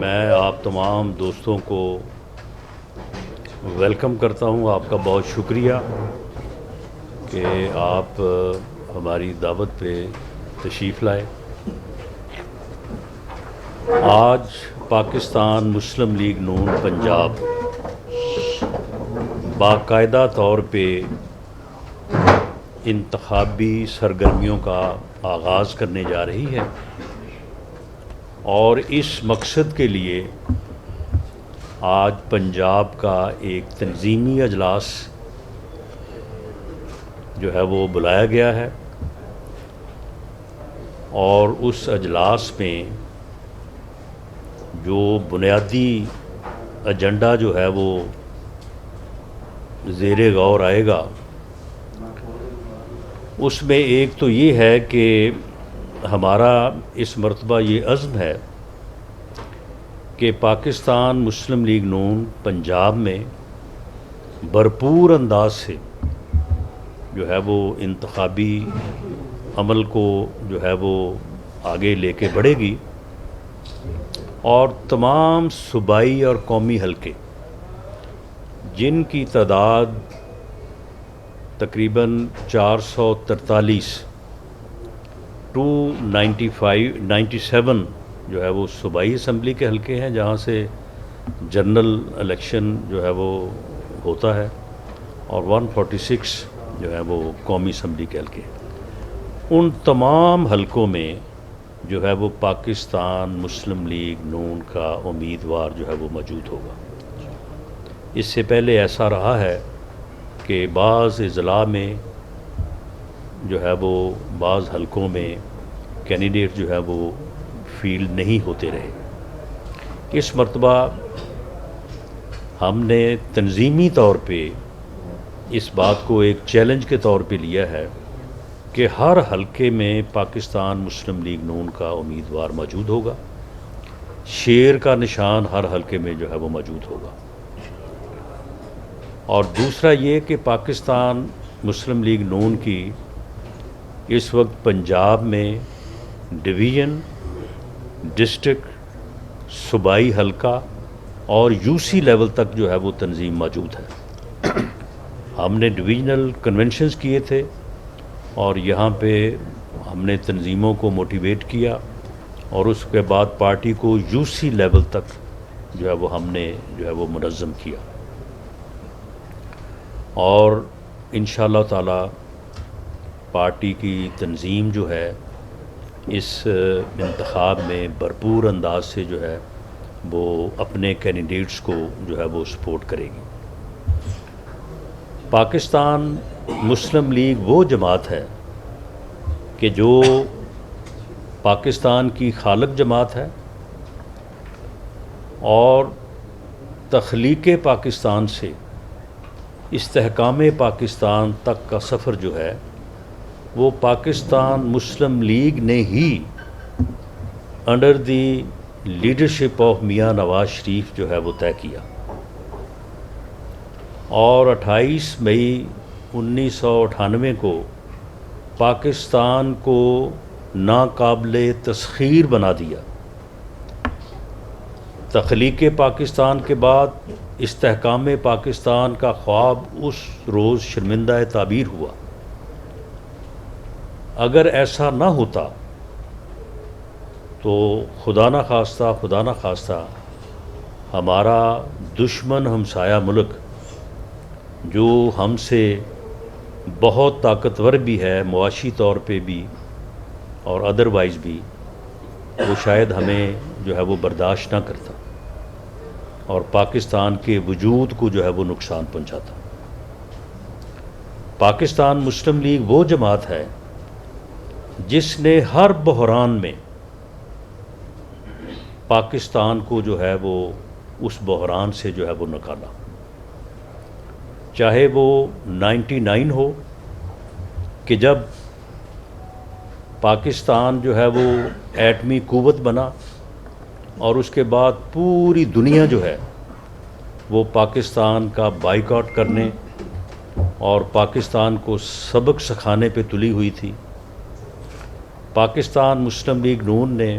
میں آپ تمام دوستوں کو ویلکم کرتا ہوں. آپ کا بہت شکریہ کہ آپ ہماری دعوت پہ تشریف لائے. آج پاکستان مسلم لیگ نون پنجاب باقاعدہ طور پہ انتخابی سرگرمیوں کا آغاز کرنے جا رہی ہے، اور اس مقصد کے لیے آج پنجاب کا ایک تنظیمی اجلاس جو ہے وہ بلایا گیا ہے، اور اس اجلاس میں جو بنیادی ایجنڈا جو ہے وہ زیر غور آئے گا، اس میں ایک تو یہ ہے کہ ہمارا اس مرتبہ یہ عزم ہے کہ پاکستان مسلم لیگ نون پنجاب میں بھرپور انداز سے جو ہے وہ انتخابی عمل کو جو ہے وہ آگے لے کے بڑھے گی، اور تمام صوبائی اور قومی حلقے جن کی تعداد تقریباً 443 297 جو ہے وہ صوبائی اسمبلی کے حلقے ہیں جہاں سے جنرل الیکشن جو ہے وہ ہوتا ہے، اور 146 جو ہے وہ قومی اسمبلی کے حلقے ہیں. ان تمام حلقوں میں جو ہے وہ پاکستان مسلم لیگ نون کا امیدوار جو ہے وہ موجود ہوگا. اس سے پہلے ایسا رہا ہے کہ بعض اضلاع میں جو ہے وہ بعض حلقوں میں کینڈیڈیٹ جو ہے وہ فیلڈ نہیں ہوتے رہے. اس مرتبہ ہم نے تنظیمی طور پہ اس بات کو ایک چیلنج کے طور پہ لیا ہے کہ ہر حلقے میں پاکستان مسلم لیگ نون کا امیدوار موجود ہوگا. شیر کا نشان ہر حلقے میں جو ہے وہ موجود ہوگا. اور دوسرا یہ کہ پاکستان مسلم لیگ نون کی اس وقت پنجاب میں ڈویژن، ڈسٹرکٹ، صوبائی حلقہ اور یو سی لیول تک جو ہے وہ تنظیم موجود ہے. ہم نے ڈویژنل کنونشنز کیے تھے، اور یہاں پہ ہم نے تنظیموں کو موٹیویٹ کیا، اور اس کے بعد پارٹی کو یو سی لیول تک جو ہے وہ ہم نے جو ہے وہ منظم کیا. اور انشاءاللہ تعالی پارٹی کی تنظیم جو ہے اس انتخاب میں بھرپور انداز سے جو ہے وہ اپنے کینڈیڈیٹس کو جو ہے وہ سپورٹ کرے گی. پاکستان مسلم لیگ وہ جماعت ہے کہ جو پاکستان کی خالق جماعت ہے، اور تخلیق پاکستان سے استحکام پاکستان تک کا سفر جو ہے وہ پاکستان مسلم لیگ نے ہی under the leadership of Mian Nawaz Sharif جو ہے وہ طے کیا. اور 28 مئی 1998 کو پاکستان کو ناقابل تسخیر بنا دیا. تخلیق پاکستان کے بعد استحکام پاکستان کا خواب اس روز شرمندہ تعبیر ہوا. اگر ایسا نہ ہوتا تو خدا نہ خواستہ ہمارا دشمن ہمسایہ ملک جو ہم سے بہت طاقتور بھی ہے معاشی طور پہ بھی اور ادروائز بھی، وہ شاید ہمیں جو ہے وہ برداشت نہ کرتا اور پاکستان کے وجود کو جو ہے وہ نقصان پہنچاتا. پاکستان مسلم لیگ وہ جماعت ہے جس نے ہر بحران میں پاکستان کو جو ہے وہ اس بحران سے جو ہے وہ نکالا. چاہے وہ 99 ہو کہ جب پاکستان جو ہے وہ ایٹمی قوت بنا، اور اس کے بعد پوری دنیا جو ہے وہ پاکستان کا بائیکاٹ کرنے اور پاکستان کو سبق سکھانے پہ تلی ہوئی تھی. پاکستان مسلم لیگ نون نے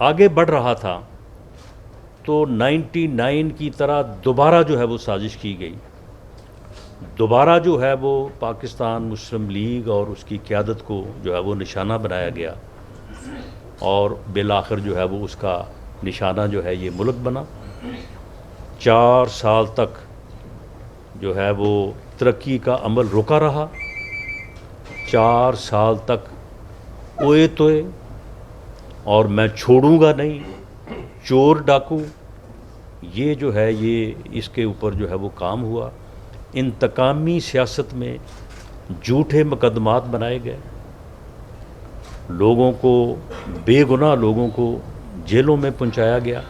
آگے بڑھ رہا تھا تو 99 کی طرح دوبارہ جو ہے وہ سازش کی گئی، دوبارہ جو ہے وہ پاکستان مسلم لیگ اور اس کی قیادت کو جو ہے وہ نشانہ بنایا گیا، اور بالآخر جو ہے وہ اس کا نشانہ جو ہے یہ ملک بنا۔ 4 سال تک جو ہے وہ ترقی کا عمل رکا رہا، 4 سال تک اوئے توئے اور میں چھوڑوں گا نہیں، چور ڈاکو، یہ جو ہے یہ اس کے اوپر جو ہے وہ کام ہوا۔ انتقامی سیاست میں جھوٹے مقدمات بنائے گئے، لوگوں کو، بے گناہ لوگوں کو جیلوں میں پہنچایا گیا،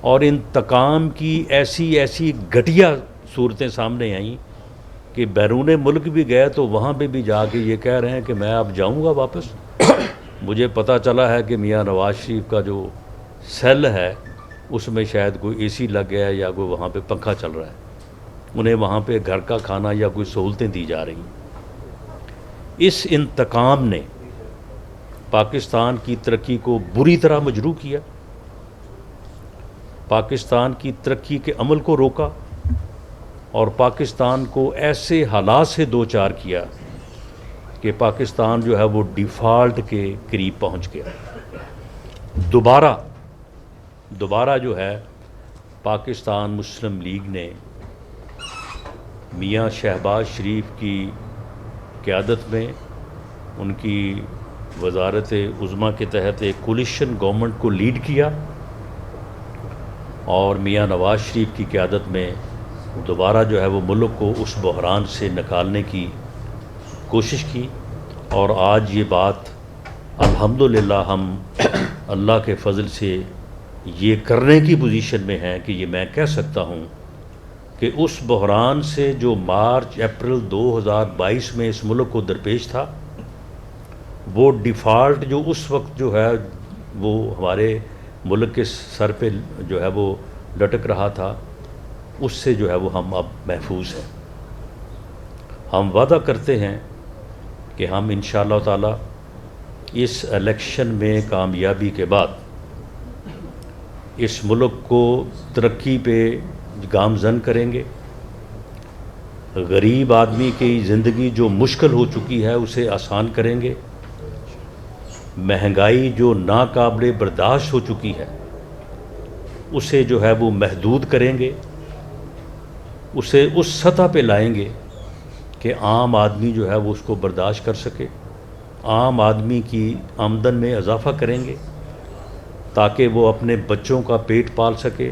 اور انتقام کی ایسی ایسی گھٹیا صورتیں سامنے آئیں کہ بیرون ملک بھی گئے تو وہاں پہ بھی جا کے یہ کہہ رہے ہیں کہ میں اب جاؤں گا واپس۔ مجھے پتہ چلا ہے کہ میاں نواز شریف کا جو سیل ہے اس میں شاید کوئی اے سی لگ گیا ہے یا کوئی وہاں پہ پنکھا چل رہا ہے، انہیں وہاں پہ گھر کا کھانا یا کوئی سہولتیں دی جا رہی ہیں۔ اس انتقام نے پاکستان کی ترقی کو بری طرح مجروح کیا، پاکستان کی ترقی کے عمل کو روکا، اور پاکستان کو ایسے حالات سے دوچار کیا کہ پاکستان جو ہے وہ ڈیفالٹ کے قریب پہنچ گیا۔ دوبارہ جو ہے پاکستان مسلم لیگ نے میاں شہباز شریف کی قیادت میں، ان کی وزارت عظمیٰ کے تحت ایک کولیشن گورنمنٹ کو لیڈ کیا، اور میاں نواز شریف کی قیادت میں دوبارہ جو ہے وہ ملک کو اس بحران سے نکالنے کی کوشش کی، اور آج یہ بات الحمدللہ ہم اللہ کے فضل سے یہ کرنے کی پوزیشن میں ہیں کہ یہ میں کہہ سکتا ہوں کہ اس بحران سے جو مارچ اپریل 2022 میں اس ملک کو درپیش تھا، وہ ڈیفالٹ جو اس وقت جو ہے وہ ہمارے ملک کے سر پہ جو ہے وہ لٹک رہا تھا، اس سے جو ہے وہ ہم اب محفوظ ہیں۔ ہم وعدہ کرتے ہیں کہ ہم انشاءاللہ تعالی اس الیکشن میں کامیابی کے بعد اس ملک کو ترقی پہ گامزن کریں گے، غریب آدمی کی زندگی جو مشکل ہو چکی ہے اسے آسان کریں گے، مہنگائی جو ناقابل برداشت ہو چکی ہے اسے جو ہے وہ محدود کریں گے، اسے اس سطح پہ لائیں گے کہ عام آدمی جو ہے وہ اس کو برداشت کر سکے، عام آدمی کی آمدن میں اضافہ کریں گے تاکہ وہ اپنے بچوں کا پیٹ پال سکے،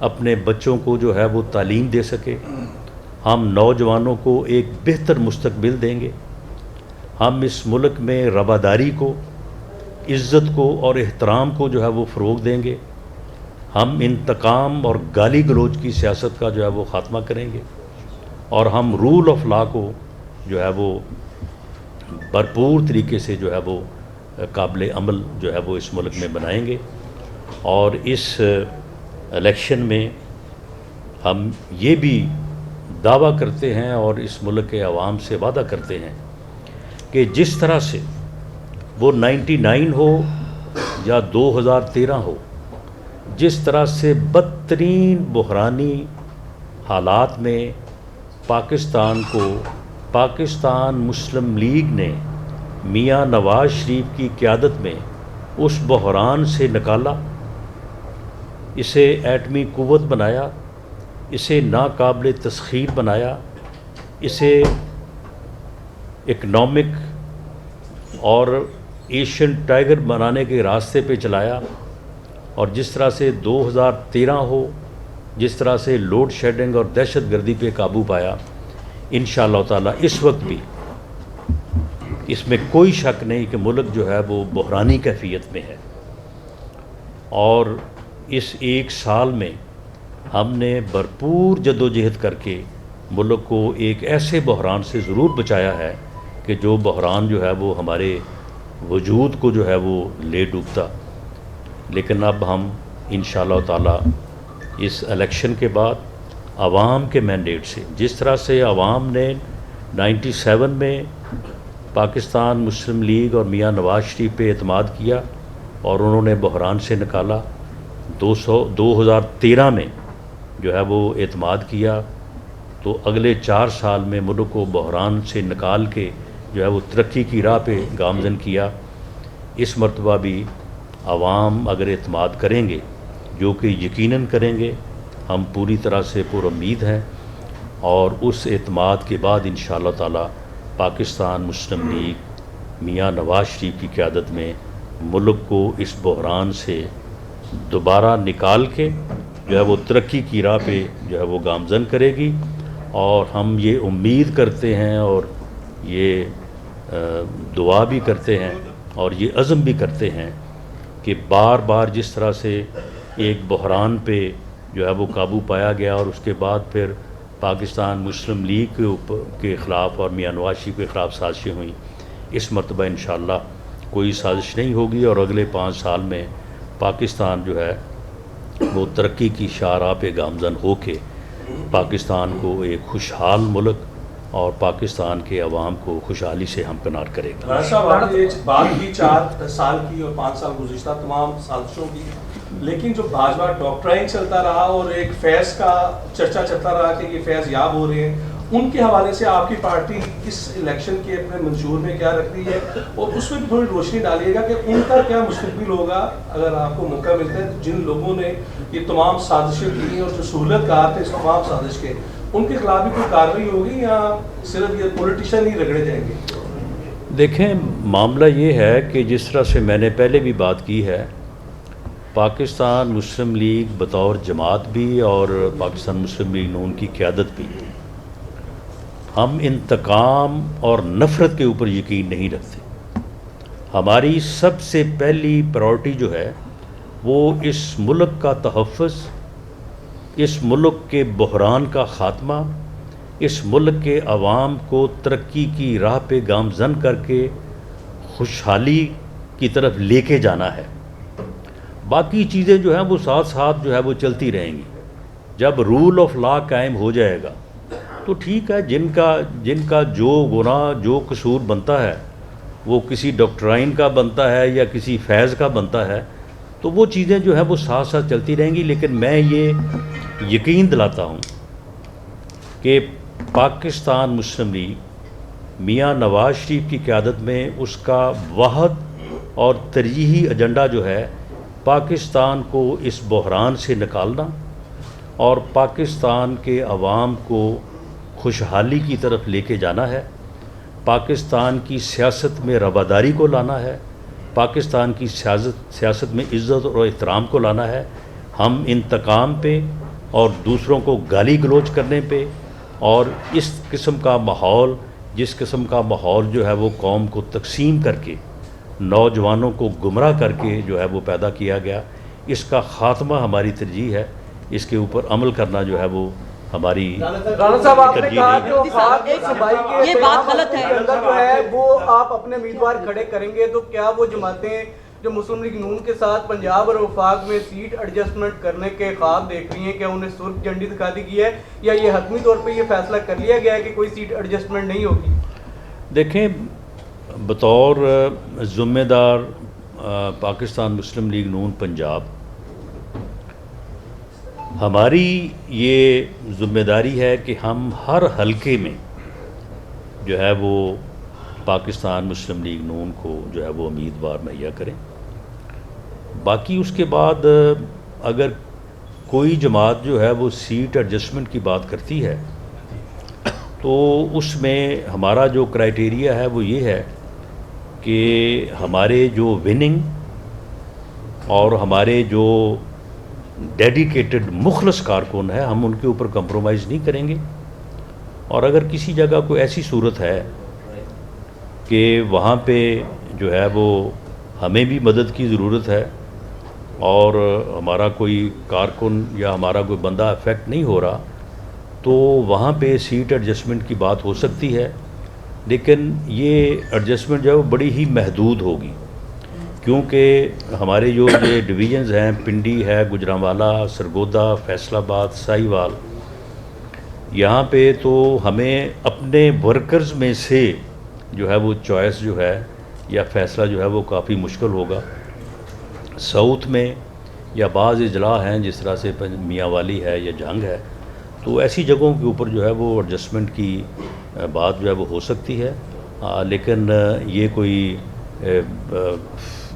اپنے بچوں کو جو ہے وہ تعلیم دے سکے، ہم نوجوانوں کو ایک بہتر مستقبل دیں گے، ہم اس ملک میں رواداری کو، عزت کو اور احترام کو جو ہے وہ فروغ دیں گے، ہم انتقام اور گالی گلوچ کی سیاست کا جو ہے وہ خاتمہ کریں گے، اور ہم رول آف لا کو جو ہے وہ بھرپور طریقے سے جو ہے وہ قابل عمل جو ہے وہ اس ملک میں بنائیں گے۔ اور اس الیکشن میں ہم یہ بھی دعویٰ کرتے ہیں اور اس ملک کے عوام سے وعدہ کرتے ہیں کہ جس طرح سے وہ 99 ہو یا 2013 ہو، جس طرح سے بدترین بحرانی حالات میں پاکستان کو پاکستان مسلم لیگ نے میاں نواز شریف کی قیادت میں اس بحران سے نکالا، اسے ایٹمی قوت بنایا، اسے ناقابل تسخیر بنایا، اسے اکنامک اور ایشین ٹائگر بنانے کے راستے پہ چلایا، اور جس طرح سے 2013 ہو، جس طرح سے لوڈ شیڈنگ اور دہشت گردی پہ قابو پایا، انشاءاللہ تعالی اس وقت بھی اس میں کوئی شک نہیں کہ ملک جو ہے وہ بحرانی کیفیت میں ہے، اور اس 1 سال میں ہم نے بھرپور جدوجہد کر کے ملک کو ایک ایسے بحران سے ضرور بچایا ہے کہ جو بحران جو ہے وہ ہمارے وجود کو جو ہے وہ لے ڈوبتا۔ لیکن اب ہم انشاءاللہ تعالی اس الیکشن کے بعد عوام کے مینڈیٹ سے، جس طرح سے عوام نے 97 میں پاکستان مسلم لیگ اور میاں نواز شریف پہ اعتماد کیا، اور انہوں نے بحران سے نکالا. 2013 میں جو ہے وہ اعتماد کیا، تو اگلے 4 سال میں ملک کو بحران سے نکال کے جو ہے وہ ترقی کی راہ پہ گامزن کیا. اس مرتبہ بھی عوام اگر اعتماد کریں گے، جو کہ یقیناً کریں گے، ہم پوری طرح سے پر امید ہیں، اور اس اعتماد کے بعد انشاءاللہ تعالی پاکستان مسلم لیگ میاں نواز شریف کی قیادت میں ملک کو اس بحران سے دوبارہ نکال کے جو ہے وہ ترقی کی راہ پہ جو ہے وہ گامزن کرے گی. اور ہم یہ امید کرتے ہیں اور یہ دعا بھی کرتے ہیں اور یہ عزم بھی کرتے ہیں کہ بار بار جس طرح سے ایک بحران پہ جو ہے وہ قابو پایا گیا اور اس کے بعد پھر پاکستان مسلم لیگ کے خلاف اور میاں نواز شریف کے خلاف سازشیں ہوئیں، اس مرتبہ انشاءاللہ کوئی سازش نہیں ہوگی، اور اگلے 5 سال میں پاکستان جو ہے وہ ترقی کی شاہراہ پہ گامزن ہو کے پاکستان کو ایک خوشحال ملک اور پاکستان کے عوام کو خوشحالی سے ہمکنار کرے گا. رانا صاحب، آپ نے بات کی 4 سال کی اور 5 سال گزشتہ تمام سازشوں کی، لیکن جو بھاجپا ڈاکٹرائن چلتا رہا اور ایک فیض کا چرچا چلتا رہا کہ یہ فیض یاب ہو رہے ہیں، ان کے حوالے سے آپ کی پارٹی اس الیکشن کے اپنے منشور میں کیا رکھتی ہے، اور اس میں بھی تھوڑی روشنی ڈالیے گا کہ ان کا کیا مستقبل ہوگا اگر آپ کو موقع ملتا ہے، جن لوگوں نے یہ تمام سازشیں کی اور جو سہولت کار تھے اس تمام سازش کے، ان کے خلاف بھی کوئی کارروائی ہوگی یا صرف یہ پولیٹیشین ہی رگڑے جائیں گے؟ دیکھیں، معاملہ یہ ہے کہ جس طرح سے میں نے پہلے بھی بات کی ہے، پاکستان مسلم لیگ بطور جماعت بھی اور پاکستان مسلم لیگ نون کی قیادت بھی، ہم انتقام اور نفرت کے اوپر یقین نہیں رکھتے. ہماری سب سے پہلی پرائورٹی جو ہے وہ اس ملک کا تحفظ، اس ملک کے بحران کا خاتمہ، اس ملک کے عوام کو ترقی کی راہ پہ گامزن کر کے خوشحالی کی طرف لے کے جانا ہے. باقی چیزیں جو ہیں وہ ساتھ ساتھ جو ہے وہ چلتی رہیں گی. جب رول آف لا قائم ہو جائے گا تو ٹھیک ہے، جن کا جو گناہ جو قصور بنتا ہے وہ کسی ڈاکٹرائن کا بنتا ہے یا کسی فیض کا بنتا ہے، تو وہ چیزیں جو ہیں وہ ساتھ ساتھ چلتی رہیں گی. لیکن میں یہ یقین دلاتا ہوں کہ پاکستان مسلم لیگ میاں نواز شریف کی قیادت میں اس کا واحد اور ترجیحی ایجنڈا جو ہے پاکستان کو اس بحران سے نکالنا اور پاکستان کے عوام کو خوشحالی کی طرف لے کے جانا ہے، پاکستان کی سیاست میں رواداری کو لانا ہے، پاکستان کی سیاست میں عزت اور احترام کو لانا ہے. ہم انتقام پہ اور دوسروں کو گالی گلوچ کرنے پہ اور اس قسم کا ماحول، جس قسم کا ماحول جو ہے وہ قوم کو تقسیم کر کے نوجوانوں کو گمراہ کر کے جو ہے وہ پیدا کیا گیا، اس کا خاتمہ ہماری ترجیح ہے. اس کے اوپر عمل کرنا جو ہے وہ ہماری رانا صاحب، آپ نے کہا کہ وفاق صوبائی کے یہ بات غلط ہے جو ہے وہ آپ اپنے امیدوار کھڑے کریں گے، تو کیا وہ جماعتیں جو مسلم لیگ نون کے ساتھ پنجاب اور وفاق میں سیٹ ایڈجسٹمنٹ کرنے کے خواب دیکھ رہی ہیں، کیا انہیں سرخ جھنڈی دکھا دی گئی ہے یا یہ حتمی طور پہ یہ فیصلہ کر لیا گیا ہے کہ کوئی سیٹ ایڈجسٹمنٹ نہیں ہوگی؟ دیکھیں، بطور ذمہ دار پاکستان مسلم لیگ نون پنجاب، ہماری یہ ذمہ داری ہے کہ ہم ہر حلقے میں جو ہے وہ پاکستان مسلم لیگ نون کو جو ہے وہ امیدوار مہیا کریں. باقی اس کے بعد اگر کوئی جماعت جو ہے وہ سیٹ ایڈجسٹمنٹ کی بات کرتی ہے تو اس میں ہمارا جو کرائیٹیریا ہے وہ یہ ہے کہ ہمارے جو وننگ اور ہمارے جو ڈیڈیکیٹڈ مخلص کارکن ہے، ہم ان کے اوپر کمپرومائز نہیں کریں گے. اور اگر کسی جگہ کوئی ایسی صورت ہے کہ وہاں پہ جو ہے وہ ہمیں بھی مدد کی ضرورت ہے اور ہمارا کوئی کارکن یا ہمارا کوئی بندہ افیکٹ نہیں ہو رہا، تو وہاں پہ سیٹ ایڈجسٹمنٹ کی بات ہو سکتی ہے. لیکن یہ ایڈجسٹمنٹ جو ہے وہ بڑی ہی محدود ہوگی، کیونکہ ہمارے جو یہ ڈویژنز ہیں، پنڈی ہے، گجرانوالہ، سرگودا، فیصل آباد، ساہیوال، یہاں پہ تو ہمیں اپنے ورکرز میں سے جو ہے وہ چوائس جو ہے یا فیصلہ جو ہے وہ کافی مشکل ہوگا. ساؤتھ میں یا بعض اضلاع ہیں جس طرح سے میاں والی ہے یا جھنگ ہے، تو ایسی جگہوں کے اوپر جو ہے وہ ایڈجسٹمنٹ کی بات جو ہے وہ ہو سکتی ہے، لیکن یہ کوئی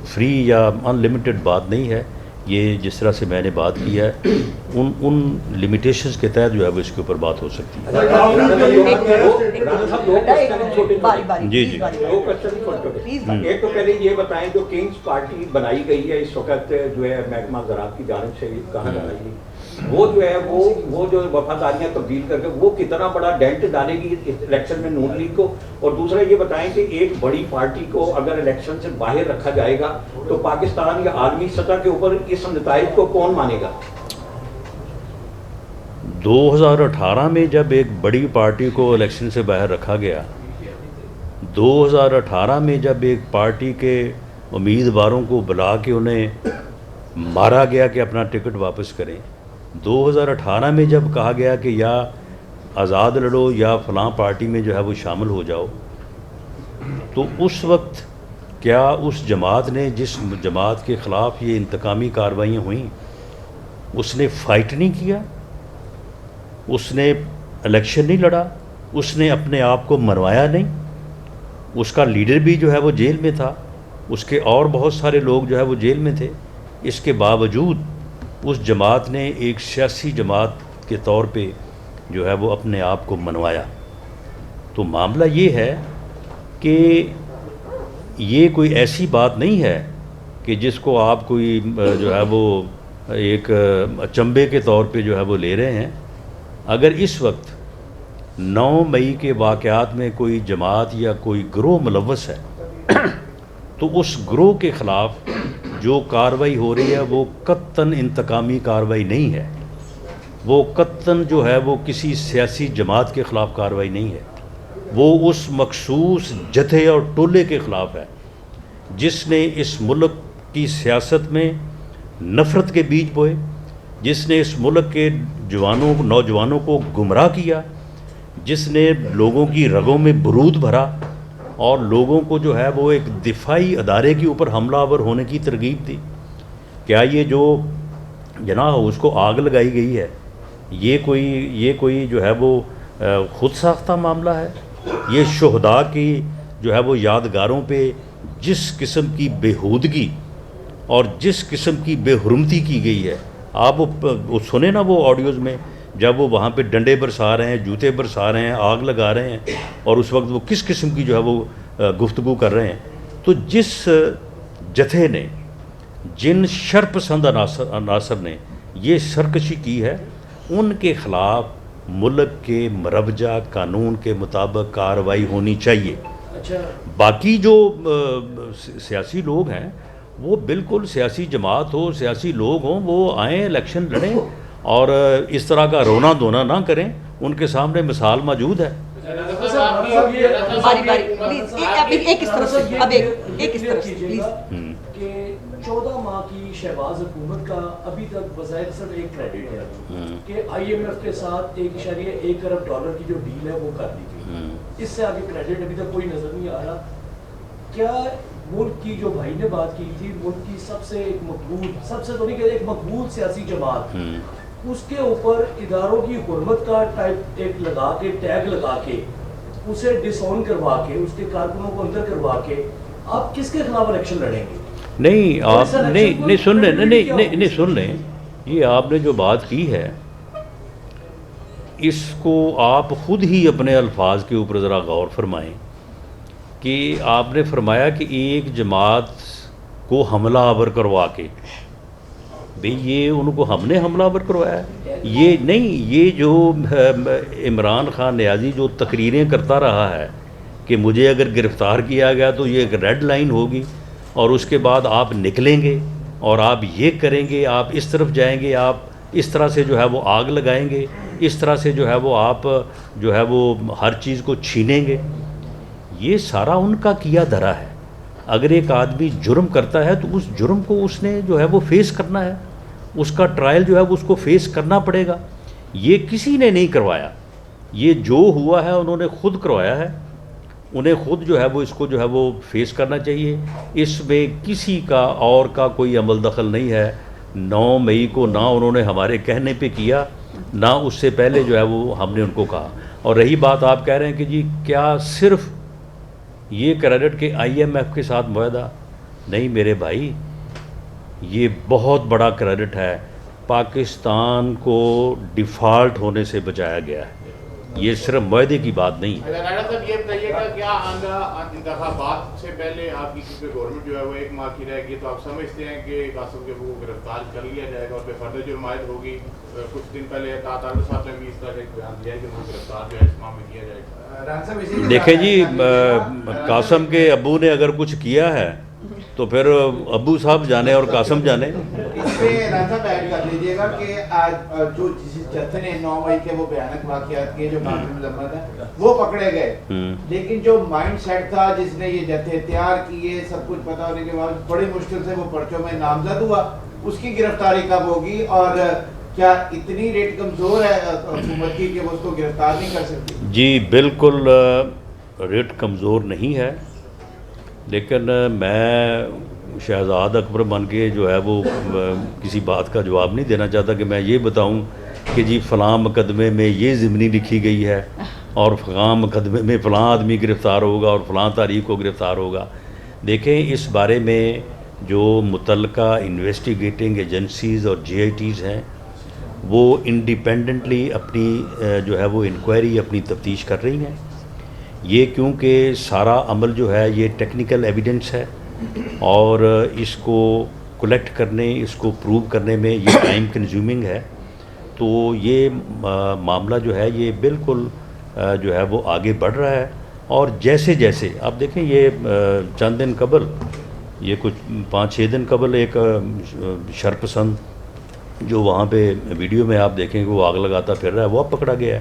فری یا ان لمیٹڈ بات نہیں ہے. یہ جس طرح سے میں نے بات کی ہے ان لمیٹیشنز کے تحت جو ہے وہ اس کے اوپر بات ہو سکتی ہے. جی جی ایک تو پہلے یہ بتائیں جو کنگز پارٹی بنائی گئی ہے اس وقت جو ہے محکمہ زراعت کی جانب سے کہا جا رہی ہے، وہ جو ہے وہ جو وفاداریاں تبدیل کر کے وہ کتنا بڑا ڈینٹ ڈالے گی الیکشن میں نون لیگ کو؟ اور دوسرا یہ بتائیں کہ ایک بڑی پارٹی کو اگر الیکشن سے باہر رکھا جائے گا تو پاکستان یا عالمی سطح کے اوپر اس نتائج کو کون مانے گا؟ 2018 میں جب ایک بڑی پارٹی کو الیکشن سے باہر رکھا گیا، 2018 میں جب ایک پارٹی کے امیدواروں کو بلا کے انہیں مارا گیا کہ اپنا ٹکٹ واپس کریں، 2018 میں جب کہا گیا کہ یا آزاد لڑو یا فلاں پارٹی میں جو ہے وہ شامل ہو جاؤ، تو اس وقت کیا اس جماعت نے، جس جماعت کے خلاف یہ انتقامی کارروائیاں ہوئیں، اس نے فائٹ نہیں کیا؟ اس نے الیکشن نہیں لڑا؟ اس نے اپنے آپ کو مروایا نہیں؟ اس کا لیڈر بھی جو ہے وہ جیل میں تھا، اس کے اور بہت سارے لوگ جو ہے وہ جیل میں تھے. اس کے باوجود اس جماعت نے ایک سیاسی جماعت کے طور پہ جو ہے وہ اپنے آپ کو منوایا. تو معاملہ یہ ہے کہ یہ کوئی ایسی بات نہیں ہے کہ جس کو آپ کوئی جو ہے وہ ایک اچنبے کے طور پہ جو ہے وہ لے رہے ہیں. اگر اس وقت 9 مئی کے واقعات میں کوئی جماعت یا کوئی گروہ ملوث ہے تو اس گروہ کے خلاف جو کارروائی ہو رہی ہے وہ قطعاً انتقامی کارروائی نہیں ہے، وہ قطعاً جو ہے وہ کسی سیاسی جماعت کے خلاف کارروائی نہیں ہے، وہ اس مخصوص جتھے اور ٹولے کے خلاف ہے جس نے اس ملک کی سیاست میں نفرت کے بیج بوئے، جس نے اس ملک کے نوجوانوں کو گمراہ کیا، جس نے لوگوں کی رگوں میں برود بھرا اور لوگوں کو جو ہے وہ ایک دفاعی ادارے کے اوپر حملہ آور ہونے کی ترغیب دی. کیا یہ جو جناح اس کو آگ لگائی گئی ہے یہ کوئی جو ہے وہ خود ساختہ معاملہ ہے؟ یہ شہداء کی جو ہے وہ یادگاروں پہ جس قسم کی بےہودگی اور جس قسم کی بے حرمتی کی گئی ہے، آپ وہ سنیں نا وہ آڈیوز میں، جب وہ وہاں پہ ڈنڈے برسا رہے ہیں، جوتے برسا رہے ہیں، آگ لگا رہے ہیں، اور اس وقت وہ کس قسم کی جو ہے وہ گفتگو کر رہے ہیں. تو جس جتھے نے، جن شرپسند عناصر نے یہ سرکشی کی ہے، ان کے خلاف ملک کے مروجہ قانون کے مطابق کارروائی ہونی چاہیے. باقی جو سیاسی لوگ ہیں وہ بالکل سیاسی جماعت ہو، سیاسی لوگ ہوں، وہ آئیں الیکشن لڑیں اور اس طرح کا رونا دھونا نہ کریں. ان کے سامنے مثال موجود ہے. کہ 14 ماہ کی شہباز حکومت کا ابھی تک بظاہر صرف ایک کریڈٹ ہے کہ IMF کے ساتھ 1.1 ارب ڈالر کی جو ڈیل ہے وہ کر دی گئی. اس سے آگے کریڈٹ ابھی تک کوئی نظر نہیں آ رہا. کیا ملک کی جو بھائی نے بات کی تھی، ملک کی سب سے ایک مقبول، سب سے تو نہیں کہ ایک مقبول سیاسی جماعت، اس کے اوپر اداروں کی حرمت کا ٹائپ ایک لگا کے، ٹیگ لگا کے، اسے ڈس آن کروا کے، اس کے کارکنوں کو اندر کروا کے آپ کس کے خلاف الیکشن لڑیں گے؟ نہیں آپ نہیں سن لیں، نہیں سن لیں، یہ آپ نے جو بات کی ہے اس کو آپ خود ہی اپنے الفاظ کے اوپر ذرا غور فرمائیں کہ آپ نے فرمایا کہ ایک جماعت کو حملہ آور کروا کے، بھئی یہ ان کو ہم نے حملہ آور کروایا ہے؟ یہ نہیں، یہ جو عمران خان نیازی جو تقریریں کرتا رہا ہے کہ مجھے اگر گرفتار کیا گیا تو یہ ایک ریڈ لائن ہوگی اور اس کے بعد آپ نکلیں گے اور آپ یہ کریں گے، آپ اس طرف جائیں گے، آپ اس طرح سے جو ہے وہ آگ لگائیں گے، اس طرح سے جو ہے وہ آپ جو ہے وہ ہر چیز کو چھینیں گے. یہ سارا ان کا کیا دھرا ہے. اگر ایک آدمی جرم کرتا ہے تو اس جرم کو اس نے جو ہے وہ فیس کرنا ہے، اس کا ٹرائل جو ہے وہ اس کو فیس کرنا پڑے گا. یہ کسی نے نہیں کروایا، یہ جو ہوا ہے انہوں نے خود کروایا ہے. انہیں خود جو ہے وہ اس کو جو ہے وہ فیس کرنا چاہیے. اس میں کسی کا اور کا کوئی عمل دخل نہیں ہے. 9 مئی کو نہ انہوں نے ہمارے کہنے پہ کیا، نہ اس سے پہلے جو ہے وہ ہم نے ان کو کہا. اور رہی بات آپ کہہ رہے ہیں کہ جی کیا صرف یہ کریڈٹ کے IMF کے ساتھ معاہدہ، نہیں میرے بھائی، یہ بہت بڑا کریڈٹ ہے. پاکستان کو ڈیفالٹ ہونے سے بچایا گیا ہے. یہ صرف معاہدے کی بات نہیں. راجا صاحب یہ بتائیے گا کیا آئندہ انتخابات سے پہلے آپ کی کیونکہ گورنمنٹ جو ہے وہ 1 ماہ کی رہے گی، تو آپ سمجھتے ہیں کہ قاسم کے کو گرفتار کر لیا جائے گا اور پہ فردر جو حمایت ہوگی؟ کچھ دن پہلے تعداد صاحب نے بھی اس طرح کا ایک بیان دیا ہے کہ وہ گرفتار جو ہے اس ماہ میں کیا جائے گا. دیکھیں جی، قاسم کے ابو نے اگر کچھ کیا ہے تو پھر ابو صاحب جانے اور قاسم جانے. اس پہ راجا صاحب ایڈ کر لیجیے گا کہ آج جو جس جتھے نے 9 مئی کے وہ بیانات واقعات کے جو قابل مذمت ہے وہ پکڑے گئے، لیکن جو مائنڈ سیٹ تھا جس نے یہ جتھے تیار کیے، سب کچھ پتا ہونے کے بعد بڑی مشکل سے وہ پرچوں میں نامزد ہوا، اس کی گرفتاری کب ہوگی؟ اور کیا اتنی ریٹ کمزور ہے حکومت کی کہ وہ اس کو گرفتار نہیں کر سکتی؟ جی بالکل ریٹ کمزور نہیں ہے، لیکن میں شہزاد اکبر بن کے جو ہے وہ کسی بات کا جواب نہیں دینا چاہتا کہ میں یہ بتاؤں کہ جی فلاں مقدمے میں یہ ضمنی لکھی گئی ہے اور فلاں مقدمے میں فلاں آدمی گرفتار ہوگا اور فلاں تاریخ کو گرفتار ہوگا. دیکھیں اس بارے میں جو متعلقہ انویسٹیگیٹنگ ایجنسیز اور GITs ہیں وہ انڈیپینڈنٹلی اپنی جو ہے وہ انکوائری، اپنی تفتیش کر رہی ہیں. یہ کیونکہ سارا عمل جو ہے یہ ٹیکنیکل ایویڈنس ہے اور اس کو کلیکٹ کرنے، اس کو پروو کرنے میں یہ ٹائم کنزیومنگ ہے. تو یہ معاملہ جو ہے یہ بالکل جو ہے وہ آگے بڑھ رہا ہے. اور جیسے جیسے آپ دیکھیں یہ چند دن قبل، یہ کچھ 5-6 دن قبل ایک شرپسند جو وہاں پہ ویڈیو میں آپ دیکھیں کہ وہ آگ لگاتا پھر رہا ہے، وہ اب پکڑا گیا ہے،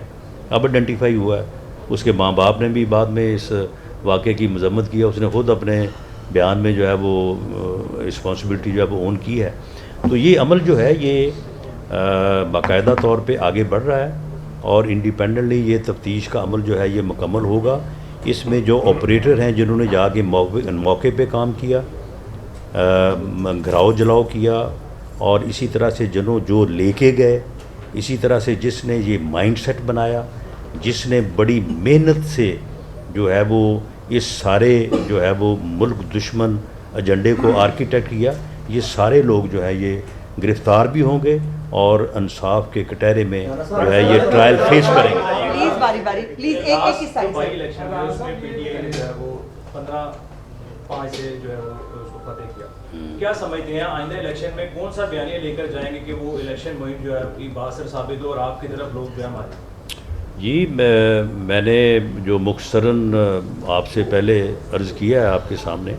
اب آئیڈینٹیفائی ہوا ہے. اس کے ماں باپ نے بھی بعد میں اس واقعے کی مذمت کیا، اس نے خود اپنے بیان میں جو ہے وہ رسپانسبلٹی جو ہے وہ اون کی ہے. تو یہ عمل جو ہے یہ باقاعدہ طور پہ آگے بڑھ رہا ہے اور انڈیپینڈنٹلی یہ تفتیش کا عمل جو ہے یہ مکمل ہوگا. اس میں جو آپریٹر ہیں جنہوں نے جا کے موقع پہ کام کیا، گھراؤ جلاؤ کیا، اور اسی طرح سے جو لے کے گئے، اسی طرح سے جس نے یہ مائنڈ سیٹ بنایا، جس نے بڑی محنت سے جو ہے وہ اس سارے جو ہے وہ ملک دشمن ایجنڈے کو آرکیٹیکٹ کیا، یہ سارے لوگ جو ہے یہ گرفتار بھی ہوں گے اور انصاف کے کٹہرے میں جو ہے یہ ٹرائل فیس کریں گے. پلیز باری باری پلیز ایک کی سائڈ بائی سے. الیکشن میں اس نے PTI نے جو ہے وہ 15-5 سے جو ہے وہ اس کو فتح کیا. کیا سمجھتے ہیں آئندہ الیکشن میں کون سا بیانیہ لے کر جائیں گے کہ وہ الیکشن مہم جو ہے کی باثر ثابت ہو اور آپ کی طرف لوگ بیان آئیں؟ جی میں نے جو مختصراً آپ سے پہلے عرض کیا ہے آپ کے سامنے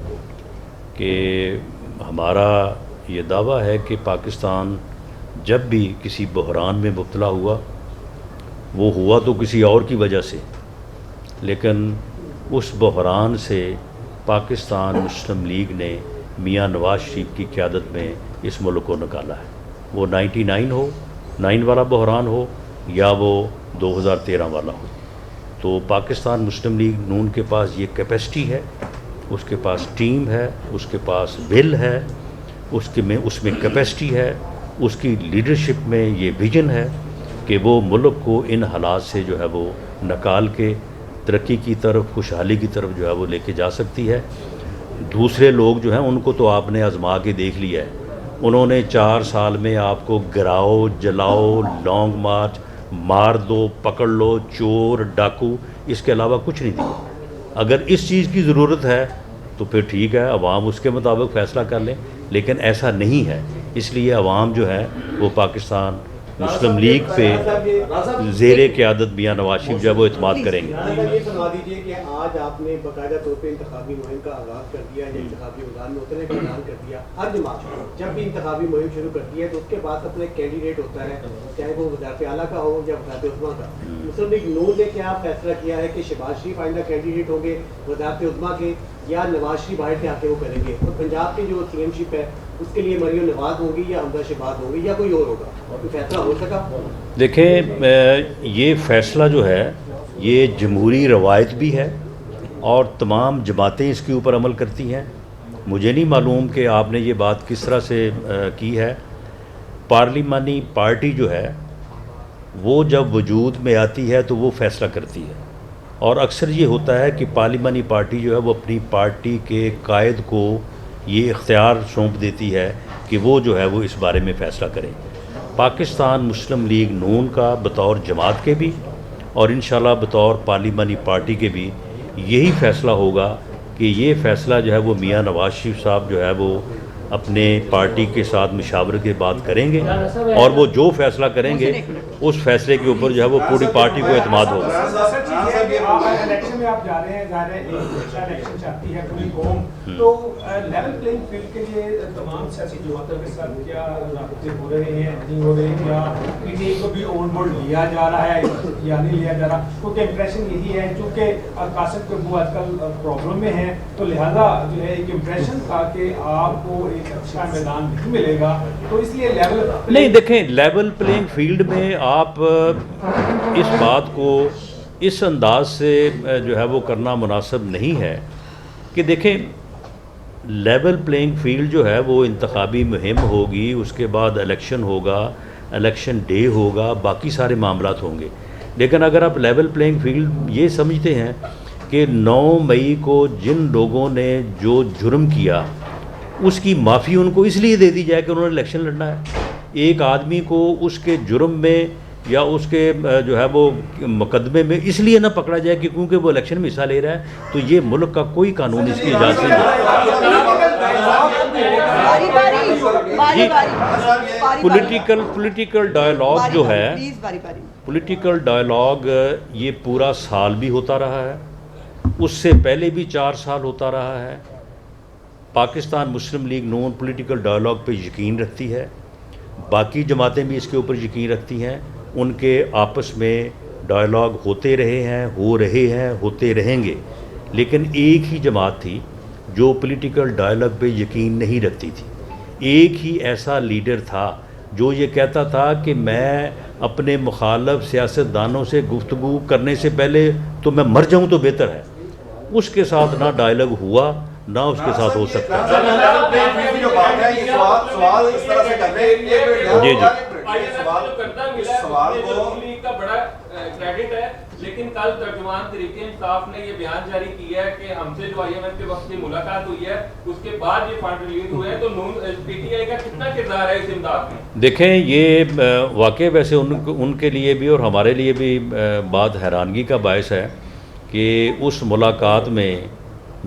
کہ ہمارا یہ دعویٰ ہے کہ پاکستان جب بھی کسی بحران میں مبتلا ہوا، وہ ہوا تو کسی اور کی وجہ سے، لیکن اس بحران سے پاکستان مسلم لیگ نے میاں نواز شریف کی قیادت میں اس ملک کو نکالا ہے. وہ 99 والا بحران ہو یا وہ 2013 والا ہو. تو پاکستان مسلم لیگ نون کے پاس یہ کیپیسٹی ہے، اس کے پاس ٹیم ہے، اس کے پاس ول ہے، اس میں کیپیسٹی ہے، اس کی لیڈرشپ میں یہ ویژن ہے کہ وہ ملک کو ان حالات سے جو ہے وہ نکال کے ترقی کی طرف، خوشحالی کی طرف جو ہے وہ لے کے جا سکتی ہے. دوسرے لوگ جو ہیں ان کو تو آپ نے آزما کے دیکھ لیا ہے. انہوں نے 4 سال میں آپ کو گراؤ جلاؤ، لانگ مارچ، مار دو، پکڑ لو، چور ڈاکو، اس کے علاوہ کچھ نہیں دیا. اگر اس چیز کی ضرورت ہے تو پھر ٹھیک ہے، عوام اس کے مطابق فیصلہ کر لیں، لیکن ایسا نہیں ہے. اس لیے عوام جو ہے وہ پاکستان مسلم لیگ پہ زیر قیادت میاں نواز شریف جو ہے وہ اعتماد کریں گے. یہ سنوا دیجیے کہ آج آپ نے باقاعدہ طور پہ انتخابی مہم کا آغاز کر دیا ہے، انتخابی میدان میں اترنے کا اعلان کر دیا. ہر جماعت جب بھی انتخابی مہم شروع کرتی ہے تو اس کے پاس اپنے کینڈیڈیٹ ہوتا ہے، چاہے وہ وزارت اعلیٰ کا ہو یا وزارت عظمیٰ کا. مسلم لیگ نون نے کیا فیصلہ کیا ہے کہ شہباز شریف آئندہ کینڈیڈیٹ ہوں گے وزارت عظمیٰ کے یا نواز شریف باہر سے آ کے وہ کریں گے؟ اور پنجاب کی جو CM شپ ہے اس کے لیے مریم نواز ہوگی یا حمزہ شہباز ہوگی یا کوئی اور ہوگا؟ کوئی فیصلہ ہو سکا؟ دیکھیں یہ فیصلہ جو ہے یہ جمہوری روایت بھی ہے اور تمام جماعتیں اس کے اوپر عمل کرتی ہیں. مجھے نہیں معلوم کہ آپ نے یہ بات کس طرح سے کی ہے. پارلیمانی پارٹی جو ہے وہ جب وجود میں آتی ہے تو وہ فیصلہ کرتی ہے، اور اکثر یہ ہوتا ہے کہ پارلیمانی پارٹی جو ہے وہ اپنی پارٹی کے قائد کو یہ اختیار سونپ دیتی ہے کہ وہ جو ہے وہ اس بارے میں فیصلہ کریں. پاکستان مسلم لیگ نون کا بطور جماعت کے بھی اور انشاءاللہ بطور پارلیمانی پارٹی کے بھی یہی فیصلہ ہوگا کہ یہ فیصلہ جو ہے وہ میاں نواز شریف صاحب جو ہے وہ اپنے پارٹی کے ساتھ مشاورت کے بات کریں گے، اور وہ جو فیصلہ کریں گے اس فیصلے کے اوپر جو ہے وہ پوری پارٹی کو اعتماد ہوگا. الیکشن میں آپ جا رہے ہیں، ظاہر ہے ایک الیکشن چاہتی ہے پوری قوم، تو لیول پلینگ فیلڈ کے لیے تمام سیاسی جماعتوں کے ساتھ کیا رابطے ہو رہے ہیں، نہیں ہو رہے ہیں، یا کسی کو بھی آن بورڈ لیا جا رہا ہے یا نہیں لیا جا رہا؟ کیونکہ امپریشن یہی ہے، چونکہ قاسم قبو آج کل پرابلم میں ہیں، تو لہٰذا جو ہے ایک امپریشن تھا کہ آپ کو ایک اچھا میدان نہیں ملے گا، تو اس لیے لیول نہیں دیکھیں، لیول پلینگ فیلڈ میں آپ اس بات کو اس انداز سے جو ہے وہ کرنا مناسب نہیں ہے کہ دیکھیں لیول پلینگ فیلڈ جو ہے وہ انتخابی مہم ہوگی، اس کے بعد الیکشن ہوگا، الیکشن ڈے ہوگا، باقی سارے معاملات ہوں گے. لیکن اگر آپ لیول پلینگ فیلڈ یہ سمجھتے ہیں کہ 9 مئی کو جن لوگوں نے جو جرم کیا اس کی معافی ان کو اس لیے دے دی جائے کہ انہوں نے الیکشن لڑنا ہے، ایک آدمی کو اس کے جرم میں یا اس کے جو ہے وہ مقدمے میں اس لیے نہ پکڑا جائے کہ کیونکہ وہ الیکشن میں حصہ لے رہا ہے، تو یہ ملک کا کوئی قانون اس کی اجازت نہیں ہے. پولیٹیکل ڈائیلاگ جو ہے، پولیٹیکل ڈائیلاگ یہ پورا سال بھی ہوتا رہا ہے، اس سے پہلے بھی 4 سال ہوتا رہا ہے. پاکستان مسلم لیگ نون پولیٹیکل ڈائیلاگ پہ یقین رکھتی ہے، باقی جماعتیں بھی اس کے اوپر یقین رکھتی ہیں. ان کے آپس میں ڈائیلاگ ہوتے رہے ہیں، ہو رہے ہیں، ہوتے رہیں گے. لیکن ایک ہی جماعت تھی جو پولیٹیکل ڈائیلاگ پہ یقین نہیں رکھتی تھی. ایک ہی ایسا لیڈر تھا جو یہ کہتا تھا کہ میں اپنے مخالف سیاستدانوں سے گفتگو کرنے سے پہلے تو میں مر جاؤں تو بہتر ہے. اس کے ساتھ نہ ڈائیلاگ ہوا نہ اس کے ساتھ ہو سکتا ہے. جی جی سوال کا بڑا کریڈٹ ہے، لیکن کل ترجمان تحریک انصاف نے یہ بیان جاری کیا ہے کہ ہم سے جو آئی ایم ایف کے وقت کی ملاقات ہوئی ہے اس کے بعد یہ فنڈ ریلیز ہوئے ہیں، تو پی ٹی آئی کا کتنا کردار ہے اس امداد میں؟ دیکھیں یہ واقع ویسے ان کے لیے بھی اور ہمارے لیے بھی بات حیرانگی کا باعث ہے کہ اس ملاقات میں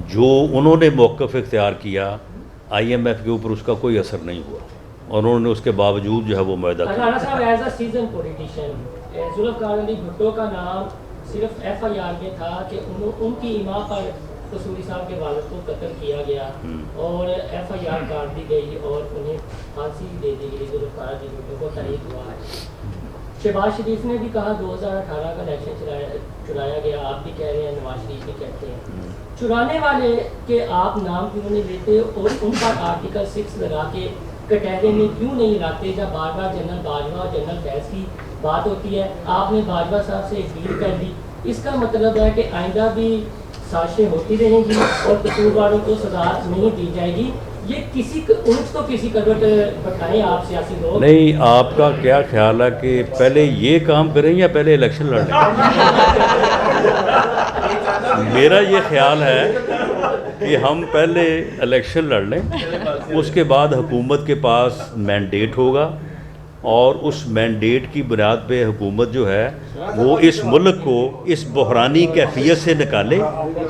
جو انہوں نے موقف اختیار کیا آئی ایم ایف کے اوپر اس کا کوئی اثر نہیں ہوا، اور انہوں نے اس کے باوجود جو ہے وہ معاہدہ کیا. رانا صاحب as a seasoned politician Zulfikar Ali Bhutto کا نام صرف ایف آئی آر میں تھا کہ ان کی ایما پر قصوری صاحب کے والد کو قتل کیا گیا اور ایف آئی آر کاٹ دی گئی اور انہیں پھانسی دے دی گئی. ذوالفقار علی بھٹو کو تحریک ہوا ہے. شہباز شریف نے بھی کہا 2018 کا الیکشن چرایا گیا، آپ بھی کہہ رہے ہیں، نواز شریف بھی کہتے ہیں. چرانے والے کے آپ نام کیوں نہیں لیتے اور ان پر آرٹیکل 6 لگا کے کٹہرے میں کیوں نہیں لاتے جب بار بار جنرل باجوہ اور جنرل فیض کی بات ہوتی ہے؟ آپ نے باجوہ صاحب سے ڈیل کر دی، اس کا مطلب ہے کہ آئندہ بھی سازشیں ہوتی رہیں گی اور قصورواروں کو سزا نہیں دی جائے گی. یہ کسی اونچ تو کسی کروٹ بتائیں آپ سیاسی لوگ. نہیں، آپ کا کیا خیال ہے کہ پہلے یہ کام کریں یا پہلے الیکشن لڑ لیں؟ میرا یہ خیال ہے کہ ہم پہلے الیکشن لڑ لیں، اس کے بعد حکومت کے پاس مینڈیٹ ہوگا اور اس مینڈیٹ کی بنیاد پہ حکومت جو ہے وہ اس ملک کو اس بحرانی کیفیت سے نکالے،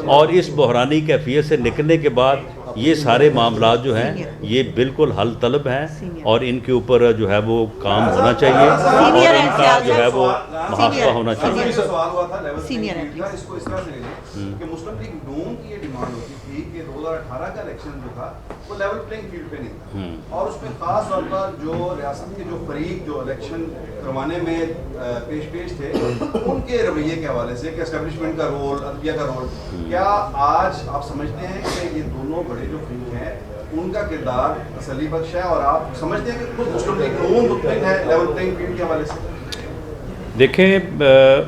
اور اس بحرانی کیفیت سے نکلنے کے بعد یہ سارے معاملات جو ہیں یہ بالکل حل طلب ہیں اور ان کے اوپر جو ہے وہ کام ہونا چاہیے اور ان کا جو ہے وہ محاسبہ ہونا چاہیے. سوال ہوا تھا اس کو اس طرح سے لے لیں کہ مسلم لیگ نون کی یہ ڈیمانڈ ہوتی تھی کہ 2018 کا الیکشن جو تھا وہ لیول پلینگ فیلڈ پہ نہیں تھا، اور اس میں خاص طور پر جو ریاست کے جو فریق جو الیکشن کروانے میں پیش تھے ان کے رویے کے حوالے سے کہ اسٹیبلشمنٹ کا رول، عدلیہ کا رول، کیا آج آپ سمجھتے ہیں کہ یہ دونوں بڑے جو فریق ہیں ان کا کردار تسلی بخش ہے، اور آپ سمجھتے ہیں کہ خود مسلم لیگ نون مطمئن ہے لیول پلینگ فیلڈ کے حوالے سے؟ دیکھیں،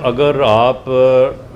اگر آپ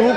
2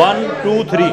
1 2 3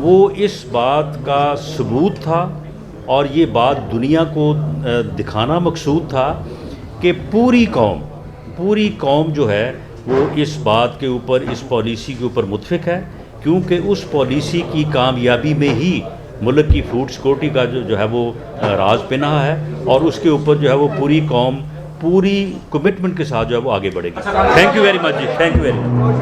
وہ اس بات کا ثبوت تھا اور یہ بات دنیا کو دکھانا مقصود تھا کہ پوری قوم جو ہے وہ اس بات کے اوپر، اس پالیسی کے اوپر متفق ہے، کیونکہ اس پالیسی کی کامیابی میں ہی ملک کی فوڈ سیکورٹی کا جو ہے وہ راز پنہا ہے، اور اس کے اوپر جو ہے وہ پوری قوم پوری کمٹمنٹ کے ساتھ جو ہے وہ آگے بڑھے گی. تھینک یو ویری مچ جی، تھینک یو ویری مچ.